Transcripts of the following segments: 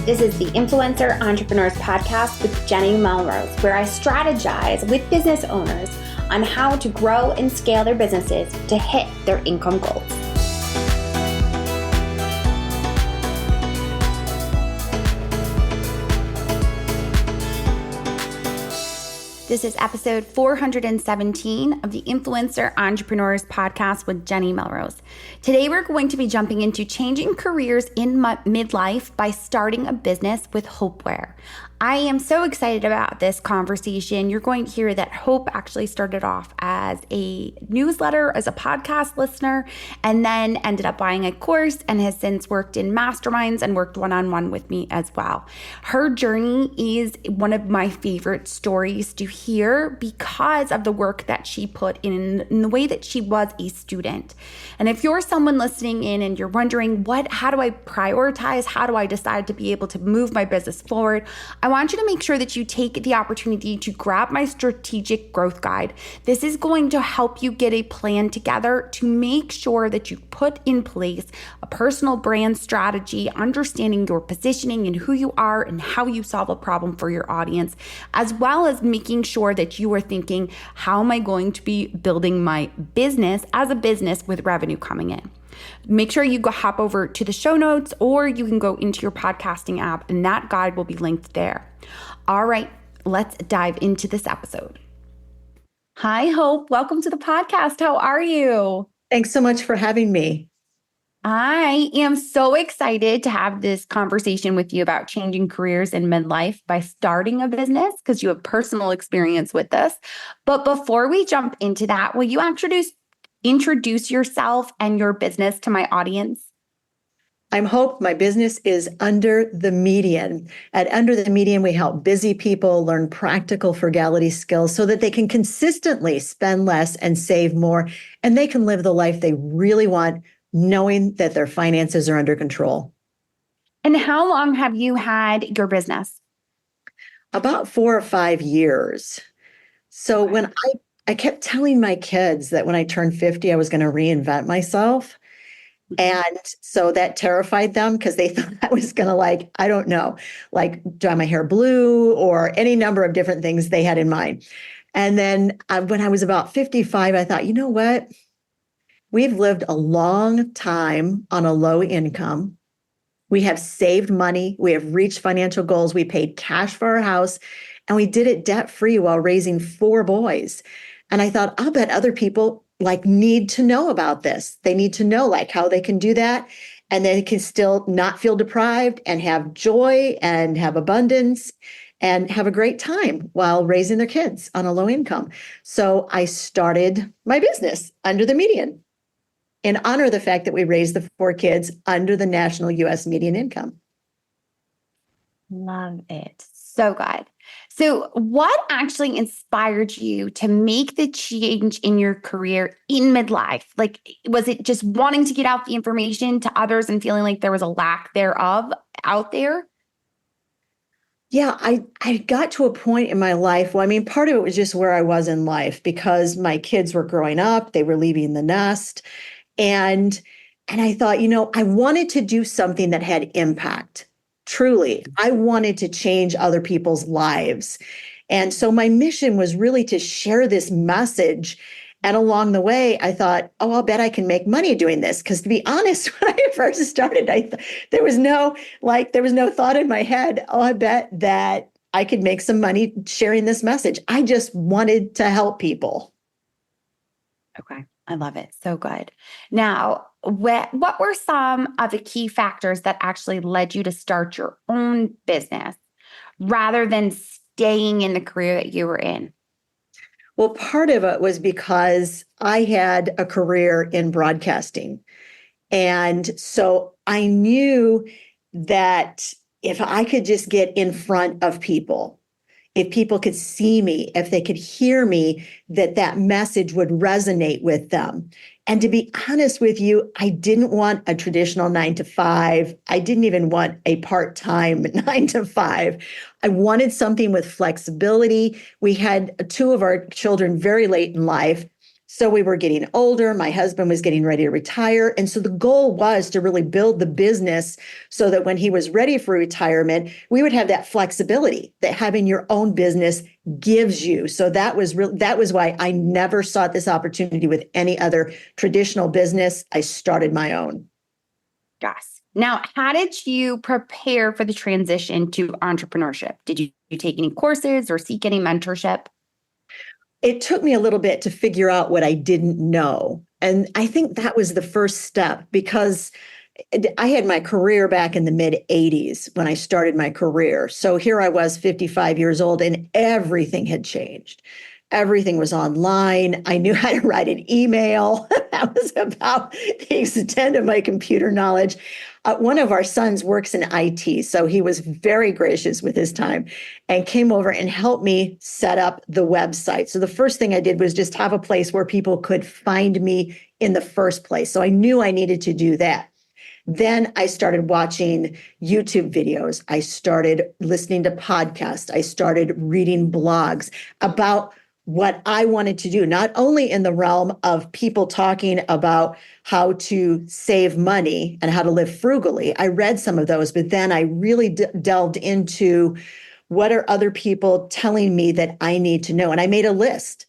This is the Influencer Entrepreneurs Podcast with Jenny Melrose, where I strategize with business owners on how to grow and scale their businesses to hit their income goals. This is episode 417 of the Influencer Entrepreneurs Podcast with Jenny Melrose. Today, we're going to be jumping into changing careers in midlife by starting a business with Ware. I am so excited about this conversation. You're going to hear that Hope actually started off as a newsletter, as a podcast listener, and then ended up buying a course and has since worked in masterminds and worked one-on-one with me as well. Her journey is one of my favorite stories to hear because of the work that she put in the way that she was a student. And if you're someone listening in and you're wondering, how do I prioritize? How do I decide to be able to move my business forward? I want you to make sure that you take the opportunity to grab my strategic growth guide. This is going to help you get a plan together to make sure that you put in place a personal brand strategy, understanding your positioning and who you are and how you solve a problem for your audience, as well as making sure that you are thinking, how am I going to be building my business as a business with revenue coming in? Make sure you hop over to the show notes, or you can go into your podcasting app and that guide will be linked there. All right, let's dive into this episode. Hi, Hope. Welcome to the podcast. How are you? Thanks so much for having me. I am so excited to have this conversation with you about changing careers in midlife by starting a business, because you have personal experience with this. But before we jump into that, will you introduce yourself and your business to my audience? I'm Hope. My business is Under the Median. At Under the Median, we help busy people learn practical frugality skills so that they can consistently spend less and save more, and they can live the life they really want, knowing that their finances are under control. And how long have you had your business? About 4 or 5 years. So when I kept telling my kids that when I turned 50, I was going to reinvent myself. And so that terrified them because they thought I was going to I don't know, dye my hair blue or any number of different things they had in mind. And then when I was about 55, I thought, you know what? We've lived a long time on a low income. We have saved money. We have reached financial goals. We paid cash for our house, and we did it debt-free while raising 4 boys. And I thought, I'll bet other people need to know about this. They need to know how they can do that, and they can still not feel deprived and have joy and have abundance and have a great time while raising their kids on a low income. So I started my business, Under the Median, in honor of the fact that we raised the 4 kids under the national U.S. median income. Love it. So good. So what actually inspired you to make the change in your career in midlife? Was it just wanting to get out the information to others and feeling like there was a lack thereof out there? Yeah, I got to a point in my life. Part of it was just where I was in life because my kids were growing up, they were leaving the nest. And I thought, I wanted to do something that had impact. Truly, I wanted to change other people's lives. And so my mission was really to share this message. And along the way, I thought, I'll bet I can make money doing this. Because to be honest, when I first started, there was no thought in my head, I bet that I could make some money sharing this message. I just wanted to help people. Okay. I love it. So good. Now, what were some of the key factors that actually led you to start your own business rather than staying in the career that you were in? Well, part of it was because I had a career in broadcasting. And so I knew that if I could just get in front of people, if people could see me, if they could hear me, that message would resonate with them. And to be honest with you, I didn't want a traditional 9-to-5. I didn't even want a part-time 9-to-5. I wanted something with flexibility. We had 2 of our children very late in life. So we were getting older. My husband was getting ready to retire. And so the goal was to really build the business so that when he was ready for retirement, we would have that flexibility that having your own business gives you. So that was why I never sought this opportunity with any other traditional business. I started my own. Yes. Now, how did you prepare for the transition to entrepreneurship? Did you take any courses or seek any mentorship? It took me a little bit to figure out what I didn't know. And I think that was the first step because I had my career back in the mid 80s when I started my career. So here I was, 55 years old, and everything had changed. Everything was online. I knew how to write an email. That was about the extent of my computer knowledge. One of our sons works in IT, so he was very gracious with his time and came over and helped me set up the website. So the first thing I did was just have a place where people could find me in the first place. So I knew I needed to do that. Then I started watching YouTube videos. I started listening to podcasts. I started reading blogs about what I wanted to do, not only in the realm of people talking about how to save money and how to live frugally. I read some of those, but then I really delved into what are other people telling me that I need to know. And I made a list.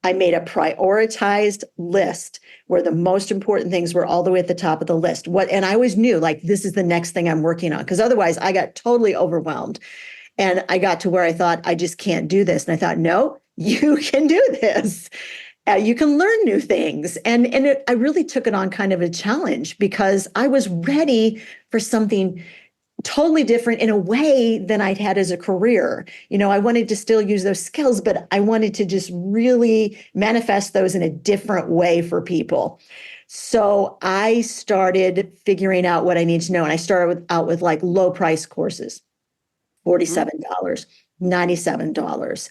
I made a prioritized list where the most important things were all the way at the top of the list. And I always knew like this is the next thing I'm working on because otherwise I got totally overwhelmed. And I got to where I thought I just can't do this. And I thought, no, you can do this. You can learn new things. I really took it on kind of a challenge because I was ready for something totally different in a way than I'd had as a career. You know, I wanted to still use those skills, but I wanted to just really manifest those in a different way for people. So I started figuring out what I need to know. And I started out with like low price courses, $47, $97.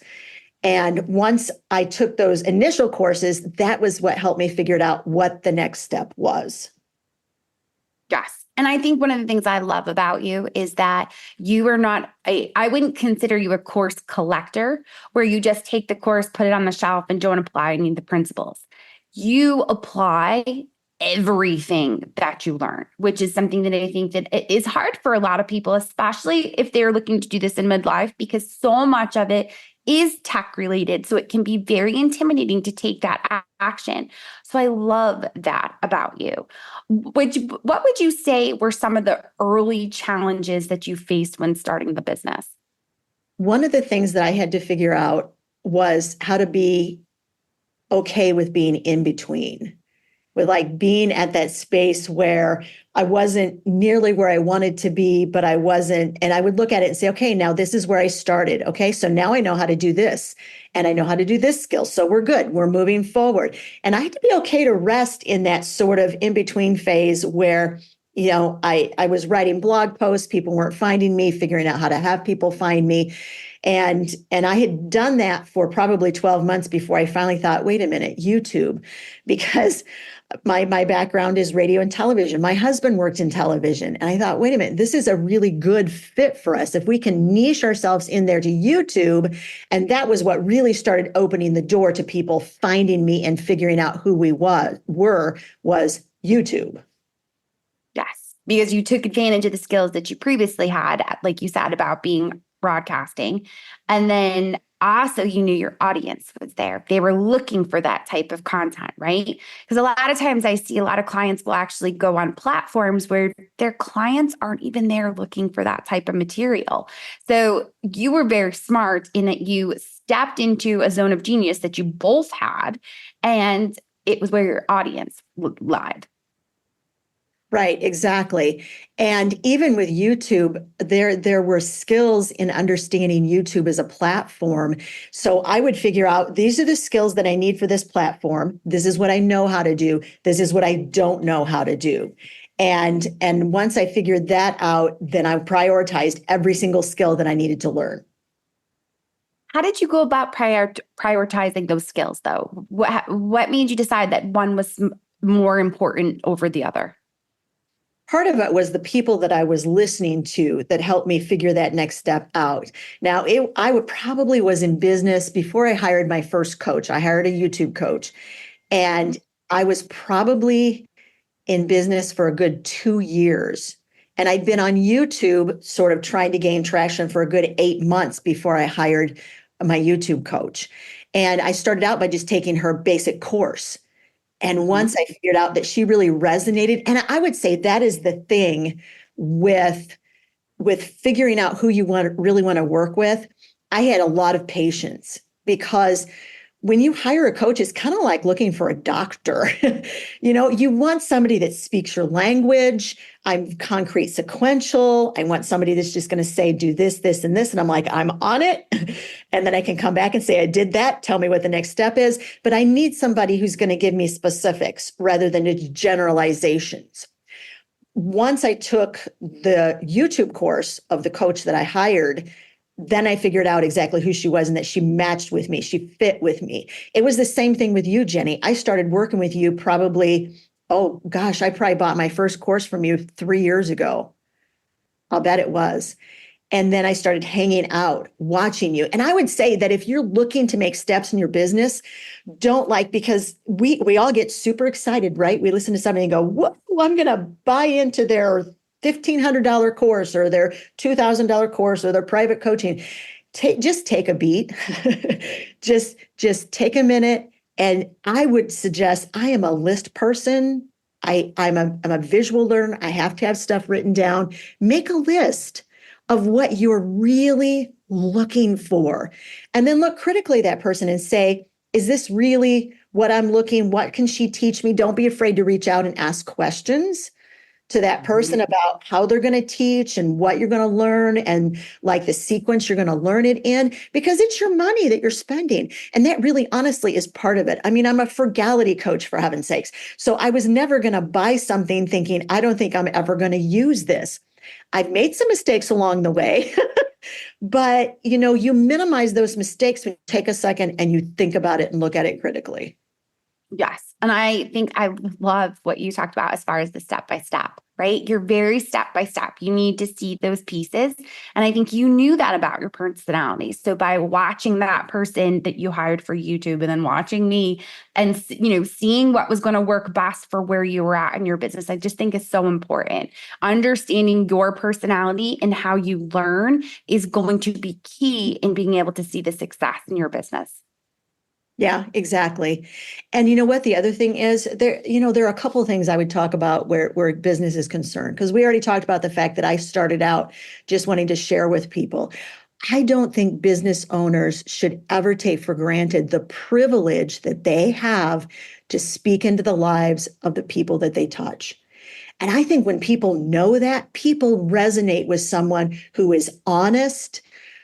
And once I took those initial courses, that was what helped me figure out what the next step was. Yes. And I think one of the things I love about you is that you are not I wouldn't consider you a course collector where you just take the course, put it on the shelf and don't apply any of the principles. You apply everything that you learn, which is something that I think that it is hard for a lot of people, especially if they're looking to do this in midlife, because so much of it is tech related. So it can be very intimidating to take that action. So I love that about you. What would you say were some of the early challenges that you faced when starting the business? One of the things that I had to figure out was how to be okay with being in between, with like being at that space where I wasn't nearly where I wanted to be, but I wasn't. And I would look at it and say, okay, now this is where I started. Okay, so now I know how to do this and I know how to do this skill. So we're good. We're moving forward. And I had to be okay to rest in that sort of in between phase where, you know, I was writing blog posts, people weren't finding me, figuring out how to have people find me. And I had done that for probably 12 months before I finally thought, wait a minute, YouTube, because my background is radio and television. My husband worked in television. And I thought, wait a minute, this is a really good fit for us. If we can niche ourselves in there to YouTube. And that was what really started opening the door to people finding me and figuring out who we were was YouTube. Yes, because you took advantage of the skills that you previously had, like you said, about being broadcasting. And then also you knew your audience was there. They were looking for that type of content, right? Because a lot of times I see a lot of clients will actually go on platforms where their clients aren't even there looking for that type of material. So you were very smart in that you stepped into a zone of genius that you both had, and it was where your audience lied. Right, exactly. And even with YouTube, there were skills in understanding YouTube as a platform. So I would figure out these are the skills that I need for this platform. This is what I know how to do. This is what I don't know how to do. And once I figured that out, then I prioritized every single skill that I needed to learn. How did you go about prioritizing those skills, though? What made you decide that one was more important over the other? Part of it was the people that I was listening to that helped me figure that next step out. Now, I probably was in business before I hired my first coach. I hired a YouTube coach. And I was probably in business for a good 2 years. And I'd been on YouTube sort of trying to gain traction for a good 8 months before I hired my YouTube coach. And I started out by just taking her basic course. And once I figured out that she really resonated, and I would say that is the thing with figuring out who you really want to work with. I had a lot of patience because when you hire a coach, it's kind of like looking for a doctor. You want somebody that speaks your language. I'm concrete sequential. I want somebody that's just going to say, do this, this, and this. And I'm like, I'm on it. And then I can come back and say, I did that. Tell me what the next step is. But I need somebody who's going to give me specifics rather than just generalizations. Once I took the YouTube course of the coach that I hired, then I figured out exactly who she was and that she matched with me. She fit with me. It was the same thing with you, Jenny. I started working with you probably, oh gosh, I probably bought my first course from you 3 years ago. I'll bet it was. And then I started hanging out, watching you. And I would say that if you're looking to make steps in your business, because we all get super excited, right? We listen to somebody and go, whoa, I'm going to buy into their $1,500 course or their $2,000 course or their private coaching. Just take a beat. just take a minute. And I would suggest, I am a list person. I'm a visual learner. I have to have stuff written down. Make a list of what you're really looking for. And then look critically at that person and say, is this really what I'm looking? What can she teach me? Don't be afraid to reach out and ask questions to that person about how they're going to teach and what you're going to learn and like the sequence you're going to learn it in, because it's your money that you're spending. And that really honestly is part of it. I mean, I'm a frugality coach, for heaven's sakes. So I was never going to buy something thinking, I don't think I'm ever going to use this. I've made some mistakes along the way, but you minimize those mistakes when you take a second and you think about it and look at it critically. Yes. And I think I love what you talked about as far as the step-by-step, right? You're very step-by-step. You need to see those pieces. And I think you knew that about your personality. So by watching that person that you hired for YouTube and then watching me and, seeing what was going to work best for where you were at in your business, I just think is so important. Understanding your personality and how you learn is going to be key in being able to see the success in your business. Yeah, exactly. And you know what? The other thing is there are a couple of things I would talk about where business is concerned, because we already talked about the fact that I started out just wanting to share with people. I don't think business owners should ever take for granted the privilege that they have to speak into the lives of the people that they touch. And I think when people know that, people resonate with someone who is honest,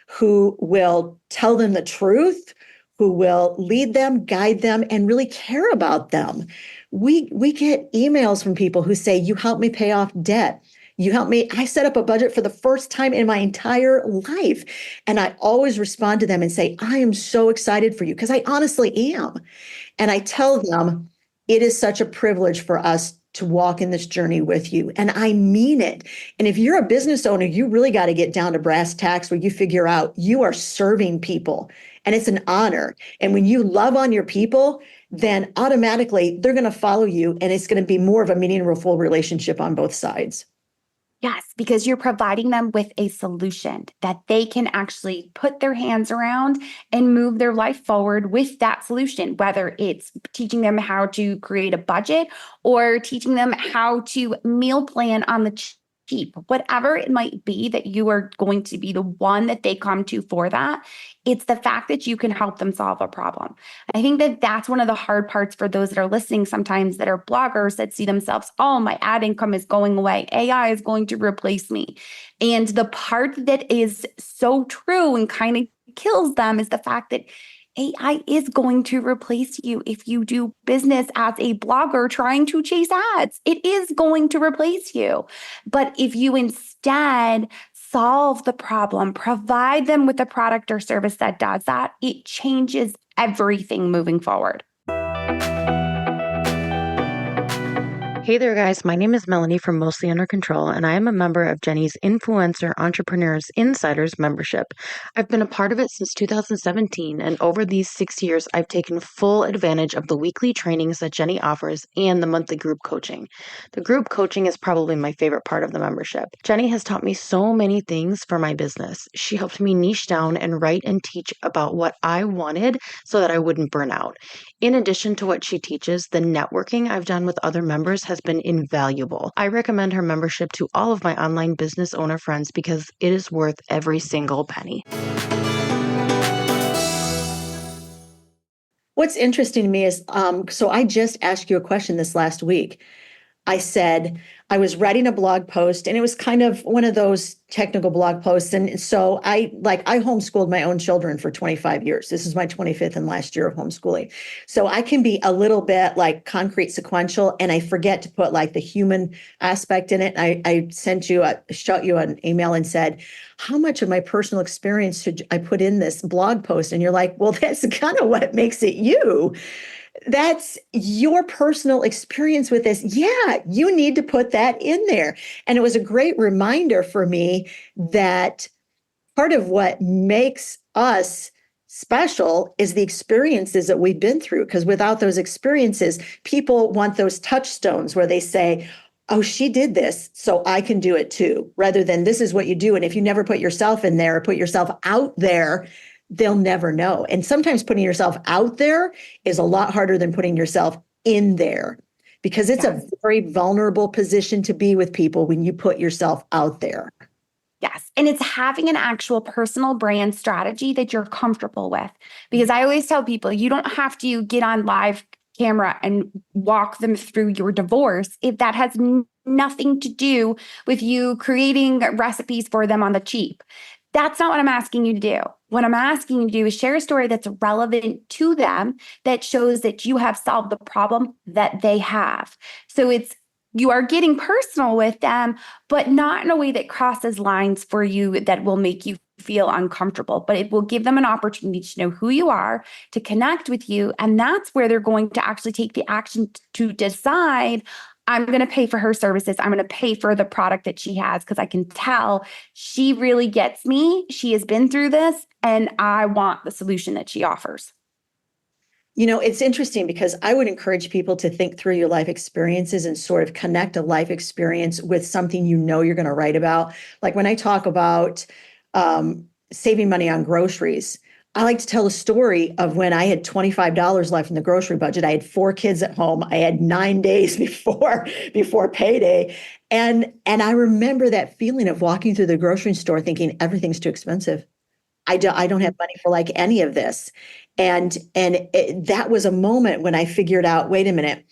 who will tell them the truth, who will lead them, guide them, and really care about them. We get emails from people who say, you helped me pay off debt. You helped me. I set up a budget for the first time in my entire life. And I always respond to them and say, I am so excited for you, because I honestly am. And I tell them, it is such a privilege for us to walk in this journey with you. And I mean it. And if you're a business owner, you really got to get down to brass tacks where you figure out you are serving people. And it's an honor. And when you love on your people, then automatically they're going to follow you. And it's going to be more of a meaningful relationship on both sides. Yes, because you're providing them with a solution that they can actually put their hands around and move their life forward with that solution, whether it's teaching them how to create a budget or teaching them how to meal plan on the cheap, whatever it might be that you are going to be the one that they come to for that. It's the fact that you can help them solve a problem. I think that that's one of the hard parts for those that are listening sometimes that are bloggers that see themselves, oh, my ad income is going away. AI is going to replace me. And the part that is so true and kind of kills them is the fact that AI is going to replace you if you do business as a blogger trying to chase ads. It is going to replace you. But if you instead solve the problem, provide them with a product or service that does that, it changes everything moving forward. Hey there, guys. My name is Melanie from Mostly Under Control, and I am a member of Jenny's Influencer Entrepreneurs Insiders membership. I've been a part of it since 2017, and over these 6 years, I've taken full advantage of the weekly trainings that Jenny offers and the monthly group coaching. The group coaching is probably my favorite part of the membership. Jenny has taught me so many things for my business. She helped me niche down and write and teach about what I wanted so that I wouldn't burn out. In addition to what she teaches, the networking I've done with other members has been invaluable. I recommend her membership to all of my online business owner friends because it is worth every single penny. What's interesting to me is, so I just asked you a question this last week. I said I was writing a blog post and it was kind of one of those technical blog posts. And so I homeschooled my own children for 25 years. This is my 25th and last year of homeschooling. So I can be a little bit like concrete sequential, and I forget to put like the human aspect in it. I shot you an email and said, how much of my personal experience should I put in this blog post? And you're like, well, that's kind of what makes it you. That's your personal experience with this. Yeah, you need to put that in there. And it was a great reminder for me that part of what makes us special is the experiences that we've been through. Because without those experiences, people want those touchstones where they say, oh, she did this, so I can do it too, rather than this is what you do. And if you never put yourself in there, or put yourself out there, they'll never know. And sometimes putting yourself out there is a lot harder than putting yourself in there, because it's a very vulnerable position to be with people when you put yourself out there. Yes. And it's having an actual personal brand strategy that you're comfortable with. Because I always tell people, you don't have to get on live camera and walk them through your divorce if that has nothing to do with you creating recipes for them on the cheap. That's not what I'm asking you to do. What I'm asking you to do is share a story that's relevant to them, that shows that you have solved the problem that they have. So you are getting personal with them, but not in a way that crosses lines for you that will make you feel uncomfortable, but it will give them an opportunity to know who you are, to connect with you. And that's where they're going to actually take the action to decide, I'm going to pay for her services. I'm going to pay for the product that she has because I can tell she really gets me. She has been through this and I want the solution that she offers. You know, it's interesting because I would encourage people to think through your life experiences and sort of connect a life experience with something you know you're going to write about. Like when I talk about saving money on groceries, I like to tell a story of when I had $25 left in the grocery budget. I had 4 kids at home. I had 9 days before payday. And I remember that feeling of walking through the grocery store thinking everything's too expensive. I don't have money for like any of this. And that was a moment when I figured out, wait a minute,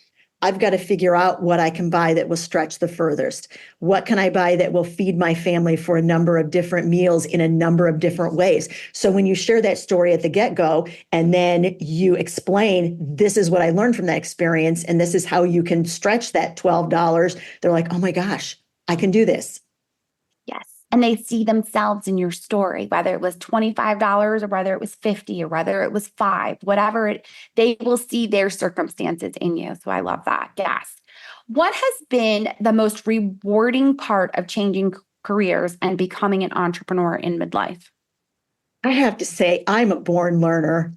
I've got to figure out what I can buy that will stretch the furthest. What can I buy that will feed my family for a number of different meals in a number of different ways? So when you share that story at the get-go and then you explain, this is what I learned from that experience, and this is how you can stretch that $12, they're like, oh my gosh, I can do this. Yes. And they see themselves in your story, whether it was $25 or whether it was 50 or whether it was 5, they will see their circumstances in you. So I love that. Yes. What has been the most rewarding part of changing careers and becoming an entrepreneur in midlife? I have to say, I'm a born learner.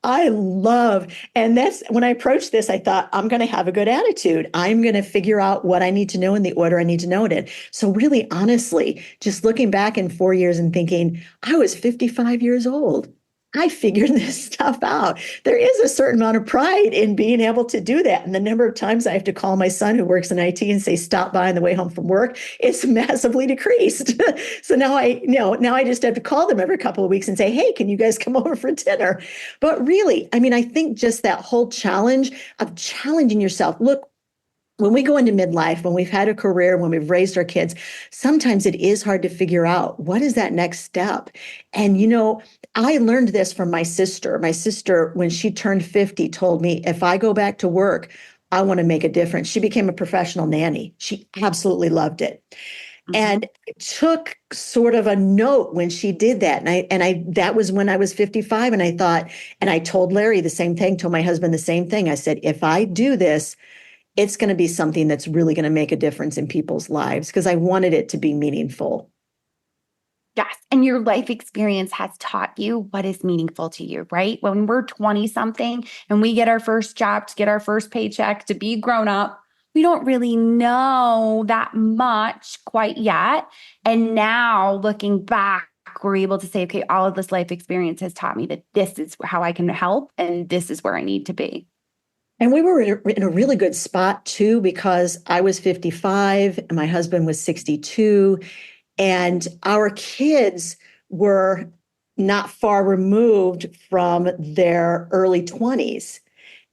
I love, and that's when I approached this, I thought, I'm going to have a good attitude. I'm going to figure out what I need to know in the order I need to know it in. So really, honestly, just looking back in 4 years and thinking, I was 55 years old. I figured this stuff out. There is a certain amount of pride in being able to do that. And the number of times I have to call my son who works in IT and say, stop by on the way home from work, it's massively decreased. So now I just have to call them every couple of weeks and say, hey, can you guys come over for dinner? But really, I mean, I think just that whole challenge of challenging yourself. Look, when we go into midlife, when we've had a career, when we've raised our kids, sometimes it is hard to figure out what is that next step. And, I learned this from my sister. My sister, when she turned 50, told me, if I go back to work, I want to make a difference. She became a professional nanny. She absolutely loved it. Mm-hmm. And it took sort of a note when she did that. And that was when I was 55. And I thought, and I told Larry the same thing, told my husband the same thing. I said, if I do this, it's going to be something that's really going to make a difference in people's lives because I wanted it to be meaningful. Yes. And your life experience has taught you what is meaningful to you, right? When we're 20 something and we get our first job, to get our first paycheck, to be grown up, we don't really know that much quite yet. And now looking back, we're able to say, okay, all of this life experience has taught me that this is how I can help and this is where I need to be. And we were in a really good spot too, because I was 55 and my husband was 62. And our kids were not far removed from their early 20s.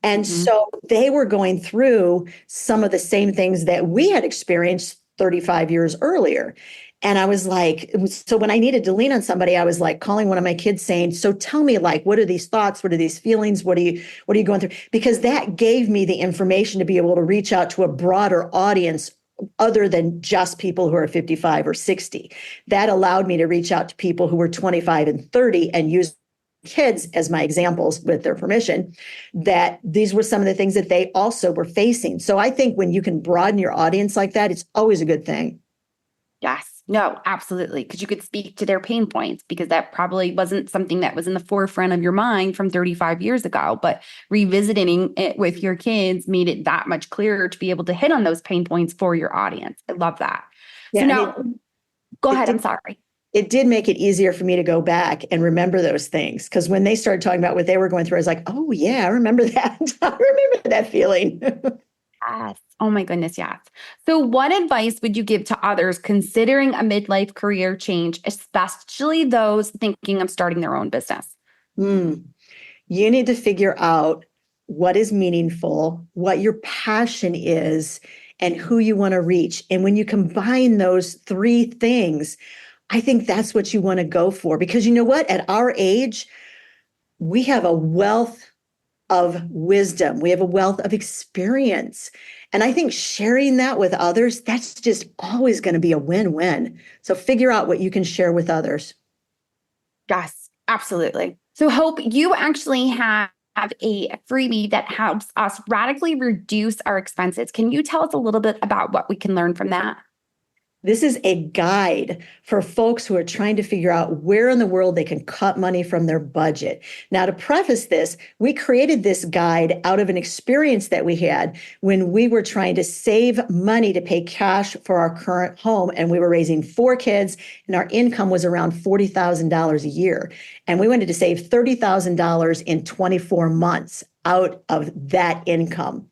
And so they were going through some of the same things that we had experienced 35 years earlier. And I was like, so when I needed to lean on somebody, I was like calling one of my kids saying, so tell me, like, what are these thoughts? What are these feelings? What are you going through? Because that gave me the information to be able to reach out to a broader audience other than just people who are 55 or 60. That allowed me to reach out to people who were 25 and 30 and use kids as my examples with their permission, that these were some of the things that they also were facing. So I think when you can broaden your audience like that, it's always a good thing. Yes. No, absolutely. Because you could speak to their pain points because that probably wasn't something that was in the forefront of your mind from 35 years ago. But revisiting it with your kids made it that much clearer to be able to hit on those pain points for your audience. I love that. Yeah, so now, go ahead. I'm sorry. It did make it easier for me to go back and remember those things. Because when they started talking about what they were going through, I was like, oh, yeah, I remember that. I remember that feeling. Yes. Oh my goodness. Yes. So what advice would you give to others considering a midlife career change, especially those thinking of starting their own business? You need to figure out what is meaningful, what your passion is, and who you want to reach. And when you combine those three things, I think that's what you want to go for. Because you know what? At our age, we have a wealth of wisdom. We have a wealth of experience. And I think sharing that with others, that's just always going to be a win-win. So figure out what you can share with others. Yes, absolutely. So Hope, you actually have a freebie that helps us radically reduce our expenses. Can you tell us a little bit about what we can learn from that? This is a guide for folks who are trying to figure out where in the world they can cut money from their budget. Now, to preface this, we created this guide out of an experience that we had when we were trying to save money to pay cash for our current home. And we were raising 4 kids, and our income was around $40,000 a year. And we wanted to save $30,000 in 24 months out of that income.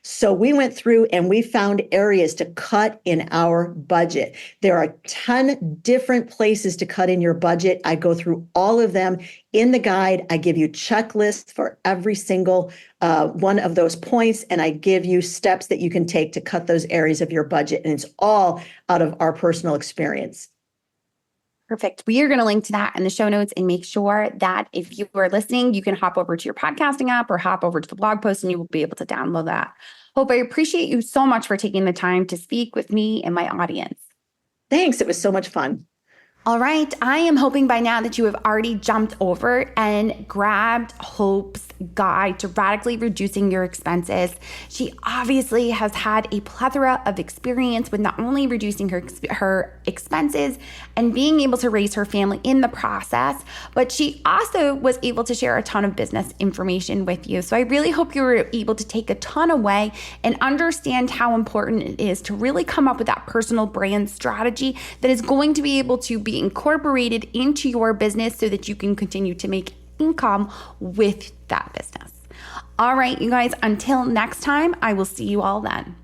So we went through and we found areas to cut in our budget. There are 10 different places to cut in your budget. I go through all of them in the guide. I give you checklists for every single one of those points, and I give you steps that you can take to cut those areas of your budget. And it's all out of our personal experience. Perfect. We are going to link to that in the show notes and make sure that if you are listening, you can hop over to your podcasting app or hop over to the blog post and you will be able to download that. Hope, I appreciate you so much for taking the time to speak with me and my audience. Thanks. It was so much fun. All right. I am hoping by now that you have already jumped over and grabbed Hope's guide to radically reducing your expenses. She obviously has had a plethora of experience with not only reducing her expenses and being able to raise her family in the process, but she also was able to share a ton of business information with you. So I really hope you were able to take a ton away and understand how important it is to really come up with that personal brand strategy that is going to be able to be incorporated into your business so that you can continue to make income with that business. All right, you guys, until next time, I will see you all then.